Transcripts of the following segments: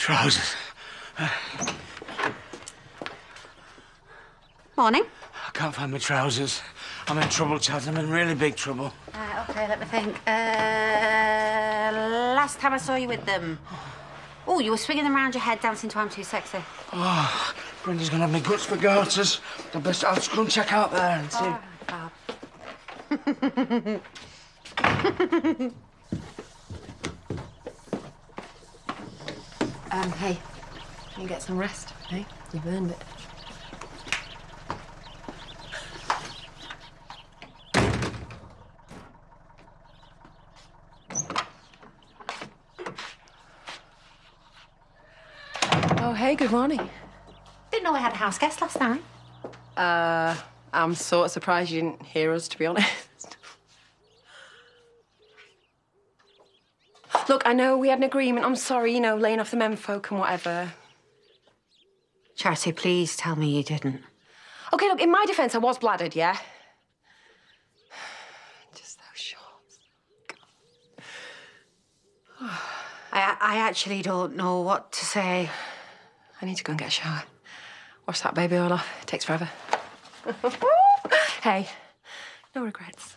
Trousers. Morning. I can't find my trousers. I'm in trouble, Chad. I'm in really big trouble. OK, let me think. Last time I saw you with them. Oh, you were swinging them around your head, dancing to I'm Too Sexy. Oh, Brenda's gonna have me guts for garters. I'll just go and check out there and see. Hey, can you get some rest, hey? You've earned it. Oh, hey, good morning. Didn't know we had a house guest last night. I'm sort of surprised you didn't hear us, to be honest. Look, I know we had an agreement. I'm sorry, you know, laying off the menfolk and whatever. Charity, please tell me you didn't. OK, look, in my defence, I was bladdered, yeah? Just those shorts. I actually don't know what to say. I need to go and get a shower. Wash that baby oil off. It takes forever. Hey, no regrets.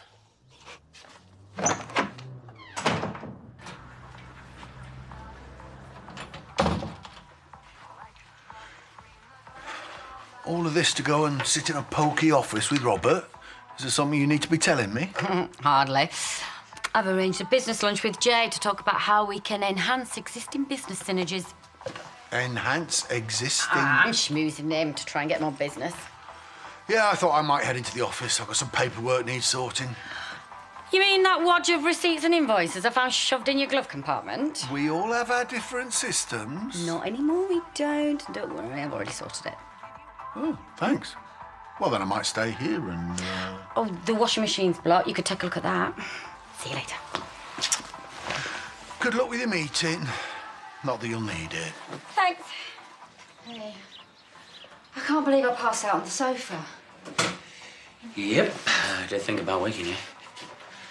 All of this to go and sit in a pokey office with Robert? Is there something you need to be telling me? Hardly. I've arranged a business lunch with Jay to talk about how we can enhance existing business synergies. Enhance existing... I'm schmoozing him to try and get more business. Yeah, I thought I might head into the office. I've got some paperwork needs sorting. You mean that wad of receipts and invoices I found shoved in your glove compartment? We all have our different systems. Not anymore, we don't. Don't worry, I've already sorted it. Oh, thanks. Well, then I might stay here and... Oh, the washing machine's blocked. You could take a look at that. See you later. Good luck with your meeting. Not that you'll need it. Thanks. Hey, I can't believe I passed out on the sofa. Yep, I did think about waking you.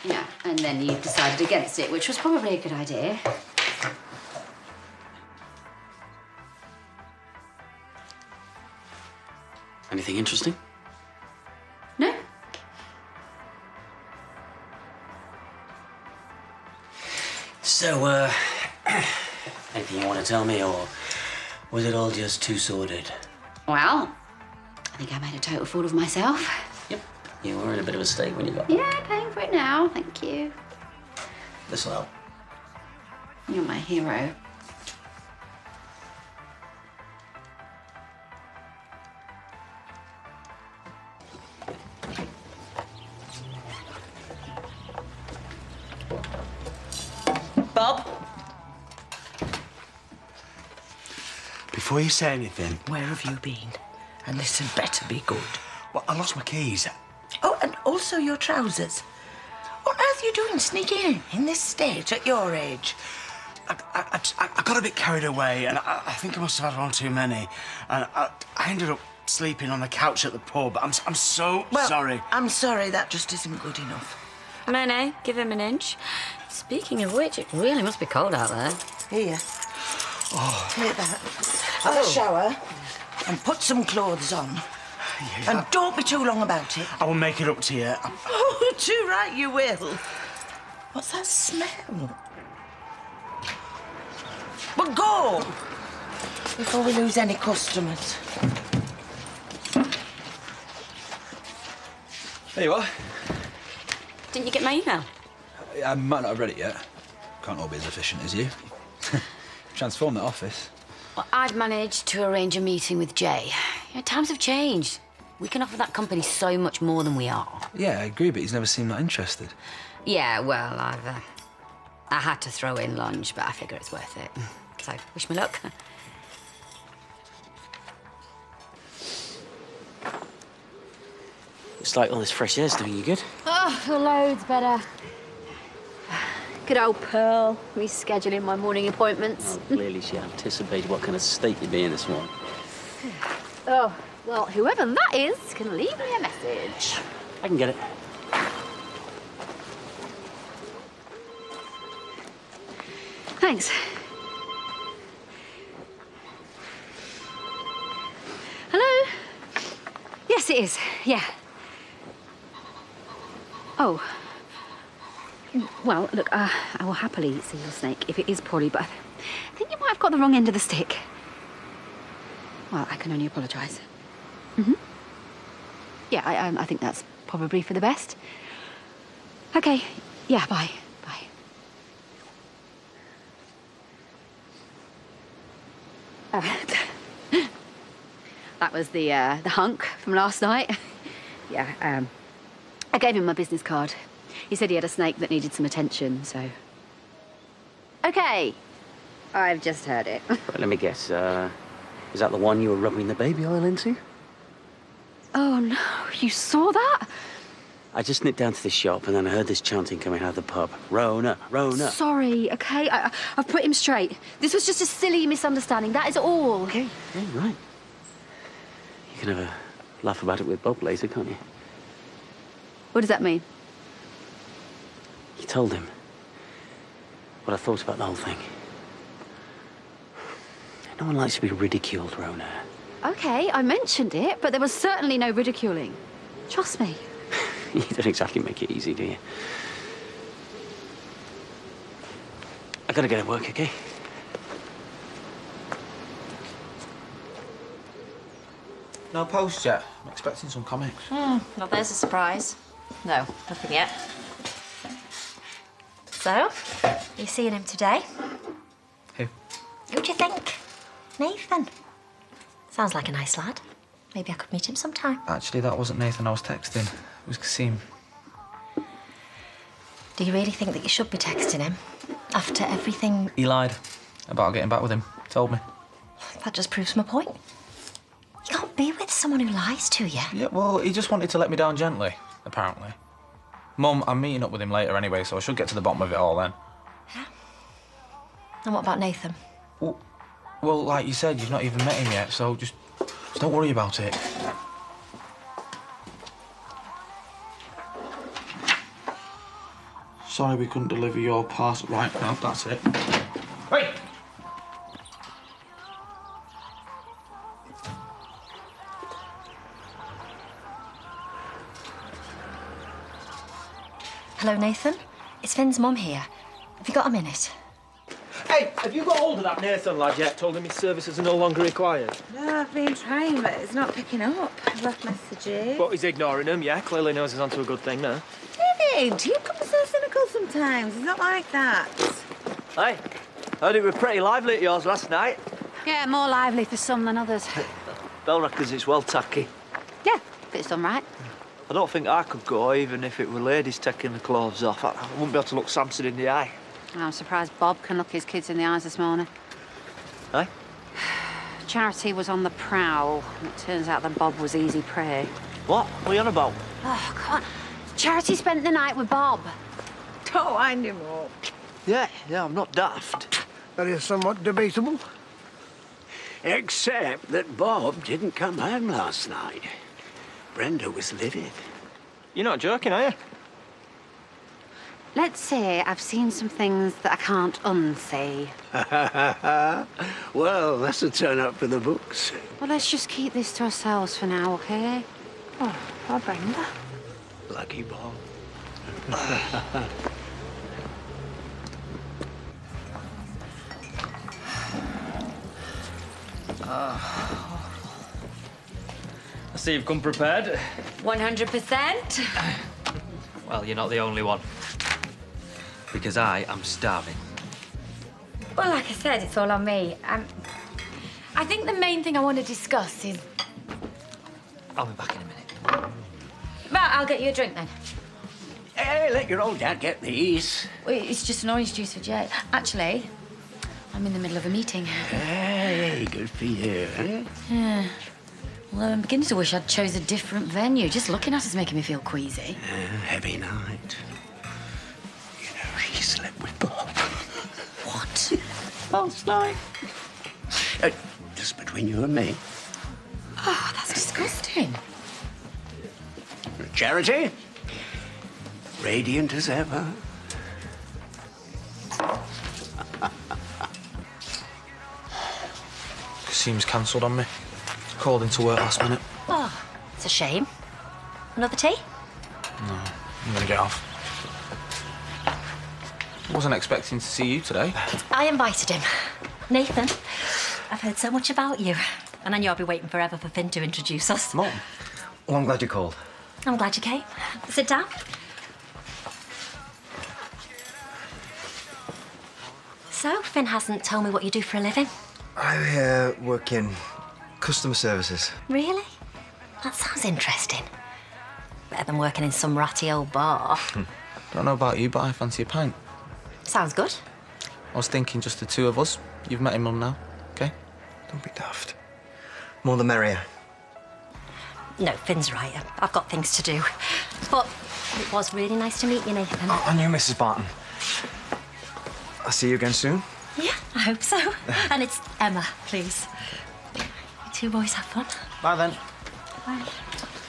Yeah, and then you decided against it, which was probably a good idea. Anything interesting? No. So, anything you want to tell me, or was it all just too sordid? Well, I think I made a total fool of myself. Yep, you were in a bit of a state when you got... Yeah, paying for it now, thank you. This'll help. You're my hero. Bob? Before you say anything... Where have you been? And this had better be good. Well, I lost my keys. Oh, and also your trousers. What on earth are you doing sneaking in this state at your age? I got a bit carried away, and I think I must have had one too many. And I ended up sleeping on the couch at the pub. I'm so sorry. I'm sorry, that just isn't good enough. Monet, give him an inch. Speaking of which, it really must be cold out there. Here. Oh. Take that. Have a shower and put some clothes on. Yeah. And don't be too long about it. I will make it up to you. Oh, too right you will. What's that smell? But go! Before we lose any customers. There you are. Didn't you get my email? I might not have read it yet. Can't all be as efficient as you. Transform the office. Well, I've managed to arrange a meeting with Jay. You know, times have changed. We can offer that company so much more than we are. Yeah, I agree, but he's never seemed that interested. Yeah, well, I had to throw in lunch, but I figure it's worth it. So, wish me luck. Looks like all this fresh air's doing you good. Oh, feel loads better. Good old Pearl, rescheduling my morning appointments. Oh, clearly she anticipated what kind of state you'd be in this morning. Oh, well, whoever that is can leave me a message. I can get it. Thanks. Yes, it is. Yeah. Oh. Well, look, I will happily see your snake if it is poorly, but I think you might have got the wrong end of the stick. Well, I can only apologise. Yeah, I think that's probably for the best. Okay, yeah, bye. Bye. That was the hunk from last night. Yeah, I gave him my business card. He said he had a snake that needed some attention, so... Okay, I've just heard it. Right, let me guess, is that the one you were rubbing the baby oil into? Oh, no, you saw that? I just nipped down to the shop and then I heard this chanting coming out of the pub. Rona, Rona. Sorry, okay, I've put him straight. This was just a silly misunderstanding, that is all. Okay, yeah, right. You can have a laugh about it with Bob later, can't you? What does that mean? You told him what I thought about the whole thing. No one likes to be ridiculed, Rona. Okay, I mentioned it, but there was certainly no ridiculing. Trust me. You don't exactly make it easy, do you? I gotta get to work, okay? No post yet. I'm expecting some comics. Well, there's a surprise. No, nothing yet. So, you seeing him today? Who? Who do you think? Nathan. Sounds like a nice lad. Maybe I could meet him sometime. Actually, that wasn't Nathan I was texting. It was Kasim. Do you really think that you should be texting him? After everything... He lied about getting back with him. Told me. That just proves my point. You can't be with someone who lies to you. Yeah, well, he just wanted to let me down gently, apparently. Mum, I'm meeting up with him later anyway, so I should get to the bottom of it all then. Yeah? And what about Nathan? Well, like you said, you've not even met him yet, so just don't worry about it. Sorry we couldn't deliver your parcel. Right, no, that's it. Wait! Hello, Nathan. It's Finn's mum here. Have you got a minute? Hey, have you got hold of that Nathan lad yet? Told him his services are no longer required. No, I've been trying, but it's not picking up. I've left messages. But he's ignoring him, yeah? Clearly knows he's onto a good thing now. David, you come so cynical sometimes. It's not like that. Hey, heard it was pretty lively at yours last night. Yeah, more lively for some than others. Bell reckons it's well tacky. Yeah, if it's done right. I don't think I could go, even if it were ladies taking the clothes off. I wouldn't be able to look Samson in the eye. I'm surprised Bob can look his kids in the eyes this morning. Hey? Charity was on the prowl. It turns out that Bob was easy prey. What? What are you on about? Oh, come on. Charity spent the night with Bob. Don't wind him up. Yeah, I'm not daft. That is somewhat debatable. Except that Bob didn't come home last night. Brenda was livid. You're not joking, are you? Let's say I've seen some things that I can't unsay. Well, that's a turn up for the books. Well, let's just keep this to ourselves for now, OK? Oh, poor Brenda. Lucky Bob. I see you've come prepared. 100%. Well, you're not the only one. Because I am starving. Well, like I said, it's all on me. I think the main thing I want to discuss is... I'll be back in a minute. Right, I'll get you a drink then. Hey, let your old dad get these. Wait, it's just an orange juice for Jay. Actually, I'm in the middle of a meeting. Hey, good for you, eh? Yeah. Well, I'm beginning to wish I'd chose a different venue. Just looking at it's making me feel queasy. Heavy night. You know, she slept with Bob. What? Last night. Just between you and me. Oh, that's disgusting. Charity? Radiant as ever. Kasim's cancelled on me. Called into work last minute. Oh, It's a shame. Another tea? No, I'm gonna get off. I wasn't expecting to see you today. I invited him. Nathan, I've heard so much about you. And I knew I'd be waiting forever for Finn to introduce us. Mum. Well, I'm glad you called. I'm glad you came. Sit down. So, Finn hasn't told me what you do for a living. I work in customer services. Really? That sounds interesting. Better than working in some ratty old bar. Don't know about you, but I fancy a pint. Sounds good. I was thinking just the two of us. You've met him, Mum, now, OK? Don't be daft. More the merrier. No, Finn's right. I've got things to do. But it was really nice to meet you, Nathan. Oh, and you, Mrs. Barton. I'll see you again soon. Yeah, I hope so. And it's Emma, please. You two boys have fun. Bye, then. Bye.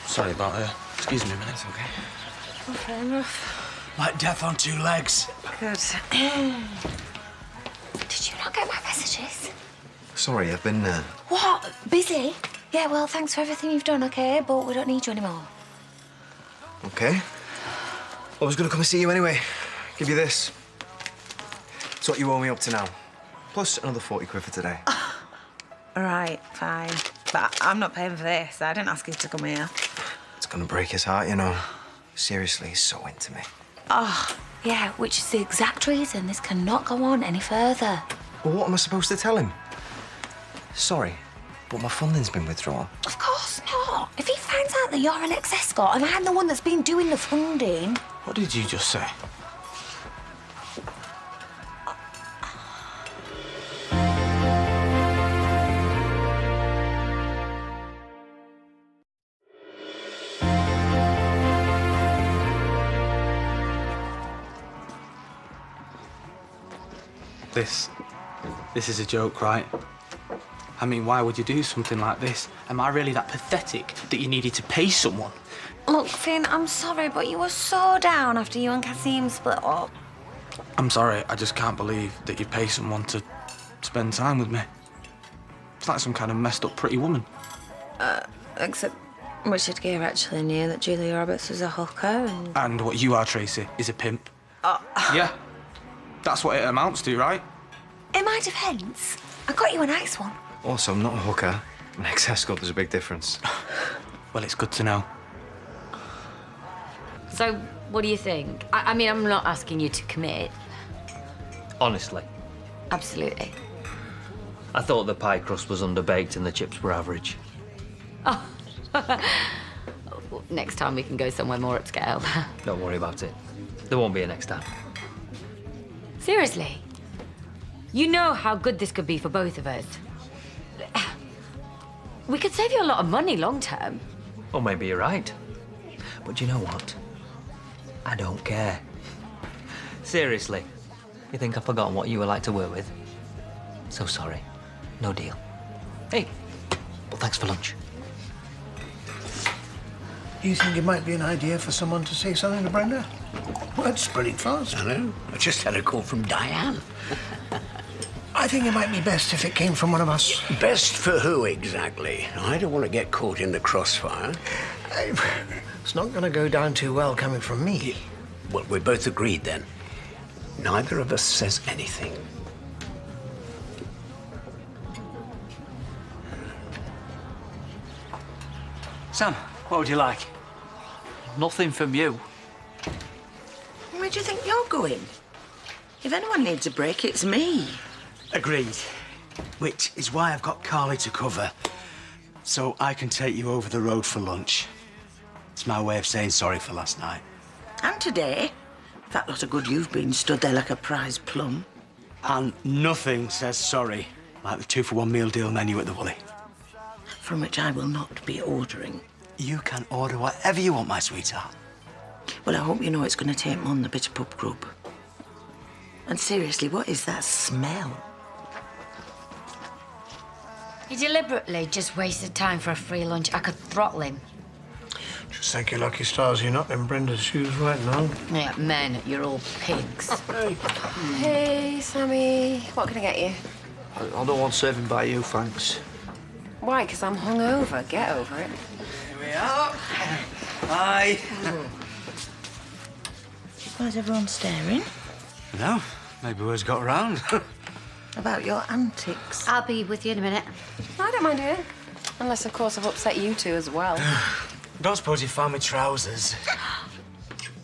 Sorry about her. Excuse me a minute. It's OK. Oh, fair enough. Like death on two legs. Good. Did you not get my messages? Sorry, I've been... What? Busy? Yeah, well, thanks for everything you've done, OK? But we don't need you anymore. OK. Well, I was going to come and see you anyway. Give you this. It's what you owe me up to now. Plus another 40 quid for today. All right, fine. But I'm not paying for this. I didn't ask you to come here. It's going to break his heart, you know. Seriously, he's so into me. Oh, yeah, which is the exact reason this cannot go on any further. Well, what am I supposed to tell him? Sorry, but my funding's been withdrawn. Of course not. If he finds out that you're an ex-escort and I'm the one that's been doing the funding... What did you just say? This is a joke, right? I mean, why would you do something like this? Am I really that pathetic that you needed to pay someone? Look, Finn, I'm sorry, but you were so down after you and Kasim split up. I'm sorry, I just can't believe that you pay someone to spend time with me. It's like some kind of messed up pretty woman. Except Richard Gere actually knew that Julia Roberts was a hooker And what you are, Tracy, is a pimp. Yeah, that's what it amounts to, right? In my defence, I got you a nice one. Also, I'm not a hooker. An ex-escort, there's a big difference. Well, it's good to know. So, what do you think? I mean, I'm not asking you to commit. Honestly, Absolutely. I thought the pie crust was underbaked and the chips were average. Oh. Well, next time we can go somewhere more upscale. Don't worry about it. There won't be a next time. Seriously? You know how good this could be for both of us. We could save you a lot of money long term. Well, maybe you're right. But you know what? I don't care. Seriously, you think I've forgotten what you were like to work with? So sorry. No deal. Hey, well, thanks for lunch. You think it might be an idea for someone to say something to Brenda? Well, that's spreading fast. I know. I just had a call from Diane. I think it might be best if it came from one of us. Best for who, exactly? I don't want to get caught in the crossfire. It's not going to go down too well coming from me. Well, we're both agreed, then. Neither of us says anything. Sam, what would you like? Nothing from you. Where do you think you're going? If anyone needs a break, it's me. Agreed. Which is why I've got Carly to cover. So I can take you over the road for lunch. It's my way of saying sorry for last night. And today, that lot of good you've been stood there like a prize plum. And nothing says sorry like the 2-for-1 meal deal menu at the Woolly. From which I will not be ordering. You can order whatever you want, my sweetheart. Well, I hope you know it's going to take more than a bit of pub grub. And seriously, what is that smell? He deliberately just wasted time for a free lunch. I could throttle him. Just thank your lucky stars you're not in Brenda's shoes right now. Yeah, men, you're all pigs. Hey, Sammy. What can I get you? I don't want serving by you, thanks. Why? Because I'm hungover. Get over it. Here we Oh. Hi. Why's everyone staring? No, maybe word's got around. About your antics. I'll be with you in a minute. I don't mind doing it. Unless, of course, I've upset you two as well. Don't suppose you found my trousers?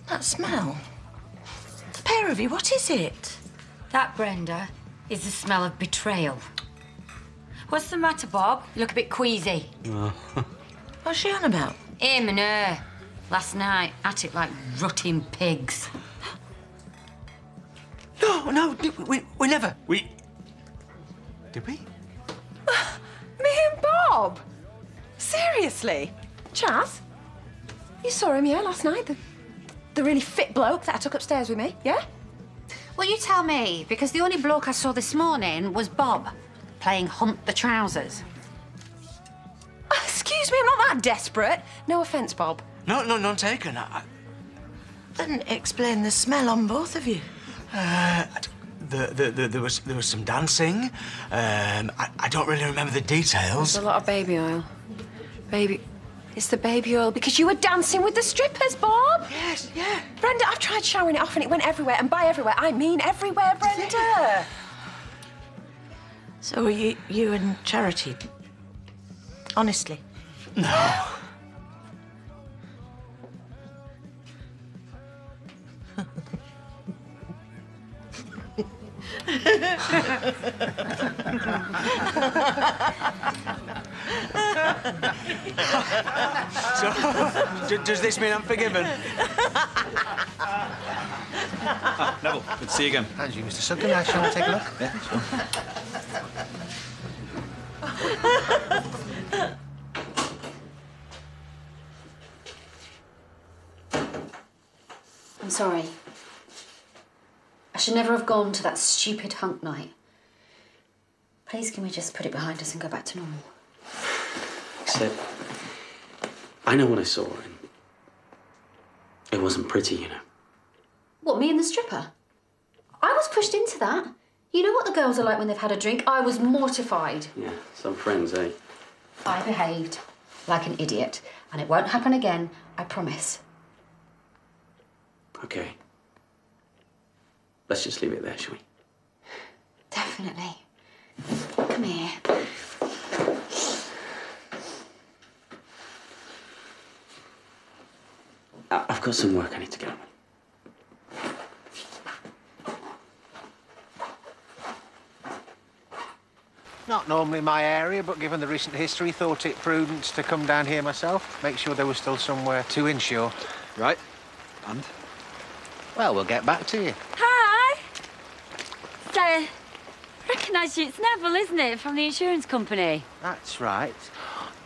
That smell. The pair of you, what is it? That, Brenda, is the smell of betrayal. What's the matter, Bob? You look a bit queasy. What's she on about? Him and her. Last night, at it like rutting pigs. No, we never. Did we? Me and Bob? Seriously? Chaz? You saw him, yeah, last night? The really fit bloke that I took upstairs with me, yeah? Well, you tell me, because the only bloke I saw this morning was Bob, playing Hunt the Trousers. Excuse me, I'm not that desperate. No offence, Bob. No, none taken. Then explain the smell on both of you. There was some dancing. I don't really remember the details. There's a lot of baby oil. It's the baby oil because you were dancing with the strippers, Bob. Yes, yeah. Brenda, I've tried showering it off and it went everywhere. And by everywhere, I mean everywhere, Brenda. So are you and Charity? Honestly? No. So, does this mean I'm forgiven? Neville, good to see you again. And you, Mr. Sugden. I shall take a look. Yeah, sure. I'm sorry. I should never have gone to that stupid hunk night. Please, can we just put it behind us and go back to normal? Except, I know what I saw, and it wasn't pretty, you know. What, me and the stripper? I was pushed into that. You know what the girls are like when they've had a drink? I was mortified. Yeah, some friends, eh? I behaved like an idiot, and it won't happen again, I promise. Okay. Let's just leave it there, shall we? Definitely. Come here. I've got some work I need to get on. Not normally my area, but given the recent history, thought it prudent to come down here myself. Make sure there was still somewhere to insure. Right. And? Well, we'll get back to you. Hi! So, recognise you. It's Neville, isn't it, from the insurance company? That's right.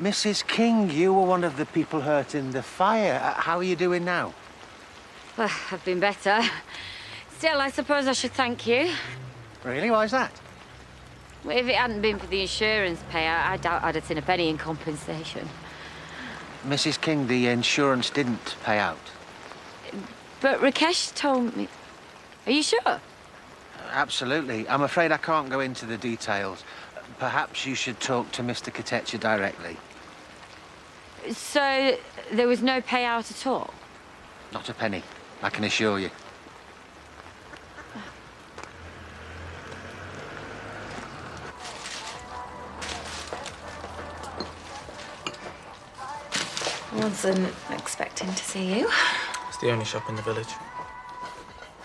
Mrs. King, you were one of the people hurt in the fire. How are you doing now? Well, I've been better. Still, I suppose I should thank you. Really? Why's that? Well, if it hadn't been for the insurance payout, I doubt I'd have seen a penny in compensation. Mrs. King, the insurance didn't pay out. But Rakesh told me... Are you sure? Absolutely. I'm afraid I can't go into the details. Perhaps you should talk to Mr. Katecha directly. So, there was no payout at all? Not a penny, I can assure you. Wasn't expecting to see you. It's the only shop in the village.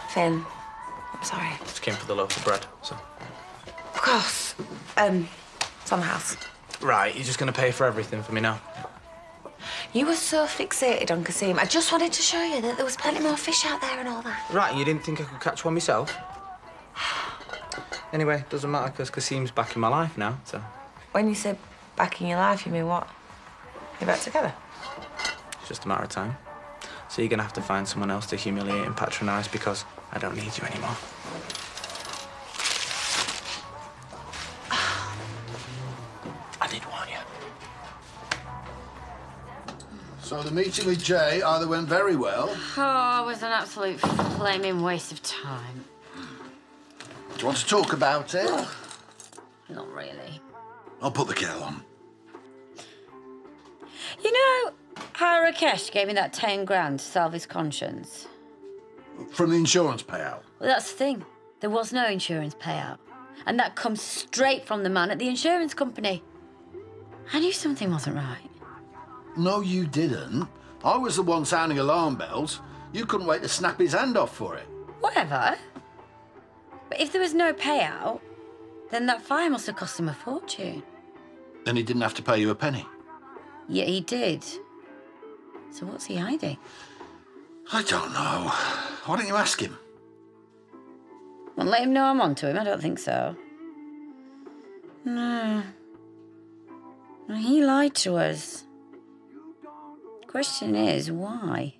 Finn, I'm sorry. Just came for the loaf of bread, so... Of course. It's on the house. Right, you're just going to pay for everything for me now? You were so fixated on Kasim. I just wanted to show you that there was plenty more fish out there and all that. Right, and you didn't think I could catch one myself? Anyway, doesn't matter, because Kasim's back in my life now, so... When you say back in your life, you mean what? You're back together? It's just a matter of time. So you're going to have to find someone else to humiliate and patronise because I don't need you anymore. I did warn you. So the meeting with Jay either went very well. Oh, it was an absolute flaming waste of time. Do you want to talk about it? Not really. I'll put the kettle on. You know, Pa Rakesh gave me that 10 grand to salve his conscience. From the insurance payout? Well, that's the thing. There was no insurance payout. And that comes straight from the man at the insurance company. I knew something wasn't right. No, you didn't. I was the one sounding alarm bells. You couldn't wait to snap his hand off for it. Whatever. But if there was no payout, then that fire must have cost him a fortune. And he didn't have to pay you a penny? Yeah, he did. So what's he hiding? I don't know. Why don't you ask him? Well, let him know I'm onto him. I don't think so. No. He lied to us. Question is, why?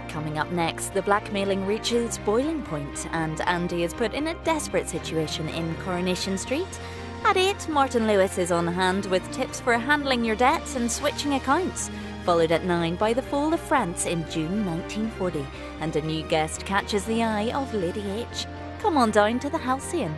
Coming up next, the blackmailing reaches boiling point and Andy is put in a desperate situation in Coronation Street. At 8, Martin Lewis is on hand with tips for handling your debts and switching accounts. Followed at 9 by the fall of France in June 1940. And a new guest catches the eye of Lady H. Come on down to the Halcyon.